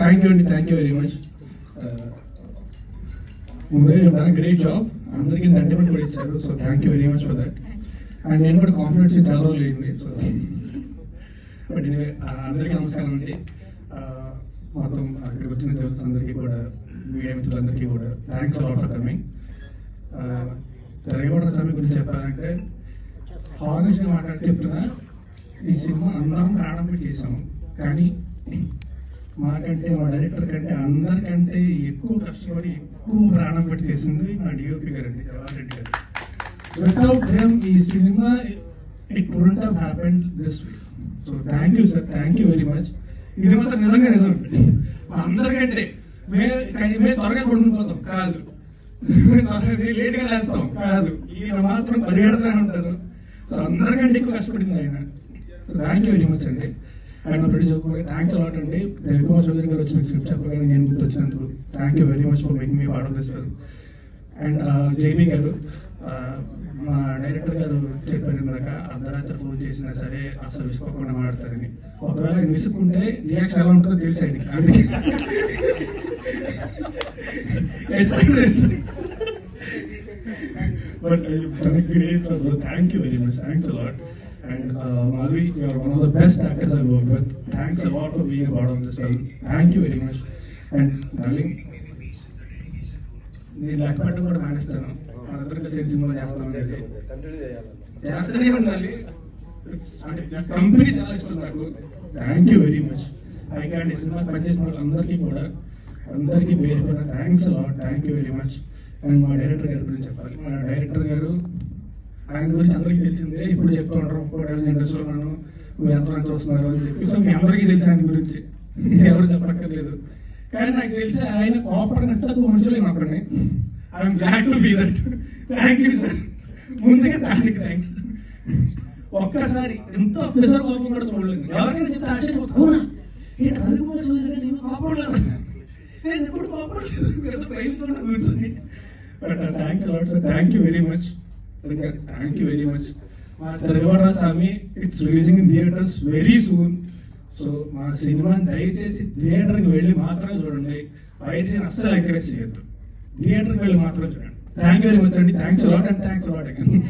Thank you అండి, thank you very much. ముందే great job, అందరికీ సెంటిమెంట్ కూడా ఇచ్చారు. So thank you very much for that. And నేను కూడా కాన్ఫిడెన్స్ చాలా రోజులు అయింది. సో బట్ ఎనీవే, అందరికీ నమస్కారం అండి. మొత్తం అక్కడికి వచ్చిన జోక్స్ అందరికీ కూడా, మీడియా మిత్రులందరికీ కూడా thanks a lot for coming. Revana స్వామి గురించి చెప్పాలంటే హానెస్ట్గా మాట్లాడి చెప్తున్నా, ఈ సినిమా అందరం ప్రాణం పెట్టి చేసాము. కానీ మాకంటే మా డైరెక్టర్ కంటే అందరికంటే ఎక్కువ కష్టపడి ఎక్కువ ప్రాణం పెట్టి చేసింది మా డిఓపి గారు అండి, జవహర్ రెడ్డి గారు. వితౌట్ దెమ్ ఈ cinema it wouldn't have happened this way. So thank you sir, thank you very much. ఇది మాత్రం నిజంగా నిజం. అందరికంటే మేము త్వరగా పడుకునిపోతాం కాదు, లేట్ గా లేస్తాం కాదు, ఈయన మాత్రం పరిగెడతానే ఉంటారు. సో అందరికంటే ఎక్కువ కష్టపడింది ఆయన. So thank you very much అండి. అండ్ నా ప్రొడ్యూసర్ థ్యాంక్స్ అలాట్ అండి. రవికుమార్ చౌదరి గారు వచ్చిన స్క్రిప్ట్ చెప్పగానే నేను గుర్తొచ్చినందుకు thank you very much for making me part of this film. And JB garu, మా డైరెక్టర్ గారు చెప్పారు ఇందాక, అర్ధరాత్రి ఫోన్ చేసినా సరే అసలు విసుకోకుండా మాట్లాడతారని. ఒకవేళ ఆయన విసుకుంటే రియాక్షన్ ఎలా ఉంటుందో తెలిసి ఆయనకి. But great, thank you very much, thanks a lot. And Madhvi, you are one of the best actors I've worked with. Thanks a lot for being a part of this film. Thank you very much. And darling, నేను లెక్క పెట్టడం కూడా మానేస్తాను. మనందరికీ చేసి cinema చేస్తాను అనేది చేస్తూనే ఉండాలి. కంపెనీ చాలా ఇష్టం నాకు. Thank you very much. ఐకాండి సినిమా పనిచేసిన వాళ్ళందరికీ కూడా, అందరికీ పేరు పేరు thanks a lot, thank you very much. And మా డైరెక్టర్ గారి గురించి చెప్పాలి. మా డైరెక్టర్ గారు, ఆయన గురించి అందరికీ తెలిసిందే, ఇప్పుడు చెప్తూ ఉంటారు ఇంకోటి ఇండస్ట్రీలో ఉన్నాను, నువ్వు ఎంతమంది చూస్తున్నారు అని చెప్పి. సో మీ అందరికీ తెలిసి ఆయన గురించి ఎవరు చెప్పక్కర్లేదు. కానీ నాకు తెలిసి ఆయన కోపడిన తక్కువ మనుషులే మాత్రమే. I'm glad to be that. Thank you sir, ముందుగా దానికి థ్యాంక్స్. ఒక్కసారి ఎంత ప్రెషర్ కోపం కూడా చూడలేదు. ఎవరికైనా చెప్తే ఆశ్చర్యపోతాను, అవునా నేను కోపడలేదు, నేను ఎప్పుడు కోపడలేదు, కూర్చొని. But thanks a lot sir, thank you very much. Thank you very much. మా Revana Swamy it's releasing in theatres very soon. So మా సినిమాని దయచేసి థియేటర్కి వెళ్ళి మాత్రమే చూడండి, దయచేసి అస్సలు ఎంకరేజ్ చేయొద్దు, థియేటర్కి వెళ్ళి మాత్రమే చూడండి. థ్యాంక్ యూ వెరీ మచ్ అండి, thanks a lot and thanks a lot again.